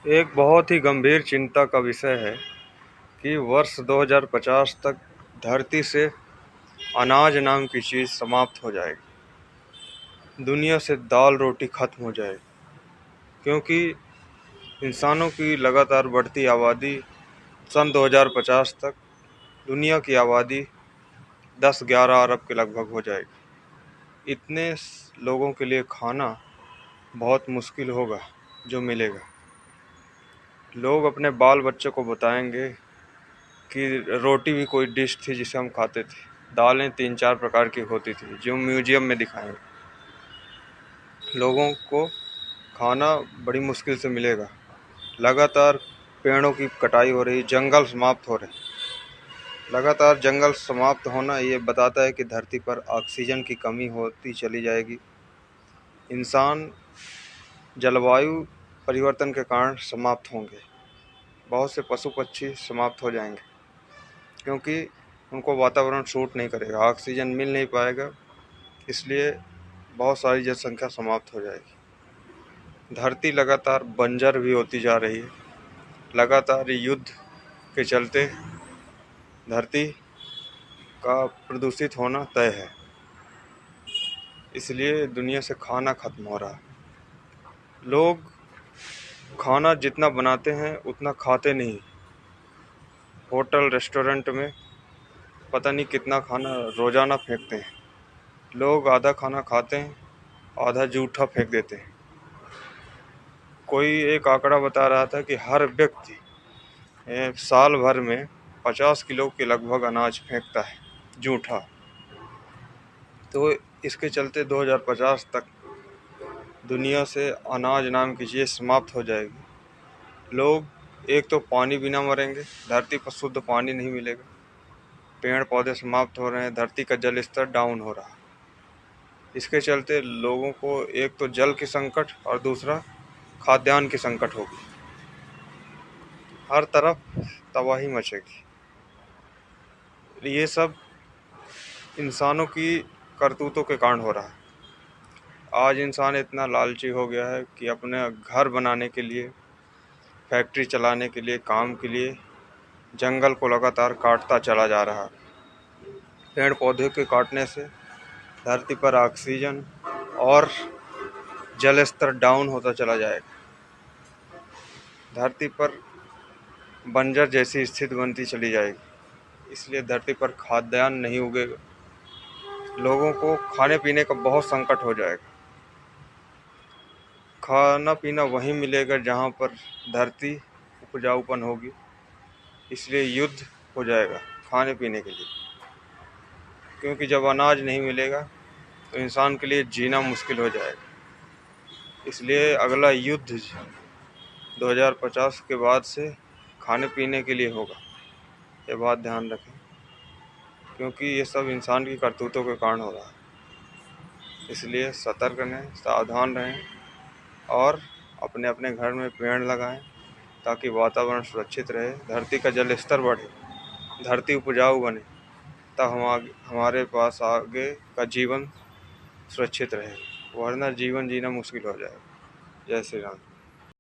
एक बहुत ही गंभीर चिंता का विषय है कि वर्ष 2050 तक धरती से अनाज नाम की चीज़ समाप्त हो जाएगी। दुनिया से दाल रोटी खत्म हो जाएगी, क्योंकि इंसानों की लगातार बढ़ती आबादी सन 2050 तक दुनिया की आबादी 10-11 अरब के लगभग हो जाएगी। इतने लोगों के लिए खाना बहुत मुश्किल होगा जो मिलेगा। लोग अपने बाल बच्चों को बताएंगे कि रोटी भी कोई डिश थी जिसे हम खाते थे, दालें 3-4 प्रकार की होती थी जो म्यूजियम में दिखाएंगे। लोगों को खाना बड़ी मुश्किल से मिलेगा। लगातार पेड़ों की कटाई हो रही, जंगल समाप्त हो रहे। लगातार जंगल समाप्त होना ये बताता है कि धरती पर ऑक्सीजन की कमी होती चली जाएगी। इंसान जलवायु परिवर्तन के कारण समाप्त होंगे। बहुत से पशु पक्षी समाप्त हो जाएंगे, क्योंकि उनको वातावरण सूट नहीं करेगा, ऑक्सीजन मिल नहीं पाएगा। इसलिए बहुत सारी जनसंख्या समाप्त हो जाएगी। धरती लगातार बंजर भी होती जा रही है। लगातार युद्ध के चलते धरती का प्रदूषित होना तय है। इसलिए दुनिया से खाना खत्म हो रहा है। लोग खाना जितना बनाते हैं उतना खाते नहीं। होटल रेस्टोरेंट में पता नहीं कितना खाना रोजाना फेंकते हैं। लोग आधा खाना खाते हैं, आधा जूठा फेंक देते हैं। कोई एक आंकड़ा बता रहा था कि हर व्यक्ति साल भर में 50 किलो के लगभग अनाज फेंकता है, जूठा। तो इसके चलते 2050 तक दुनिया से अनाज नाम की चीज़ समाप्त हो जाएगी। लोग एक तो पानी बिना मरेंगे, धरती पर शुद्ध पानी नहीं मिलेगा। पेड़ पौधे समाप्त हो रहे हैं, धरती का जल स्तर डाउन हो रहा है। इसके चलते लोगों को एक तो जल की संकट और दूसरा खाद्यान्न की संकट होगी। हर तरफ तबाही मचेगी। ये सब इंसानों की करतूतों के कारण हो रहा है। आज इंसान इतना लालची हो गया है कि अपने घर बनाने के लिए, फैक्ट्री चलाने के लिए, काम के लिए जंगल को लगातार काटता चला जा रहा है। पेड़ पौधे के काटने से धरती पर ऑक्सीजन और जल स्तर डाउन होता चला जाएगा। धरती पर बंजर जैसी स्थिति बनती चली जाएगी। इसलिए धरती पर खाद्यान्न नहीं उगेगा। लोगों को खाने पीने का बहुत संकट हो जाएगा। खाना पीना वहीं मिलेगा जहाँ पर धरती उपजाऊपन होगी। इसलिए युद्ध हो जाएगा खाने पीने के लिए, क्योंकि जब अनाज नहीं मिलेगा तो इंसान के लिए जीना मुश्किल हो जाएगा। इसलिए अगला युद्ध 2050 के बाद से खाने पीने के लिए होगा। ये बात ध्यान रखें, क्योंकि ये सब इंसान की करतूतों के कारण हो रहा है। इसलिए सतर्क रहें, सावधान रहें और अपने अपने घर में पेड़ लगाएं ताकि वातावरण सुरक्षित रहे, धरती का जल स्तर बढ़े, धरती उपजाऊ बने, तब हमारे पास आगे का जीवन सुरक्षित रहे। वरना जीवन जीना मुश्किल हो जाएगा। जय श्री राम।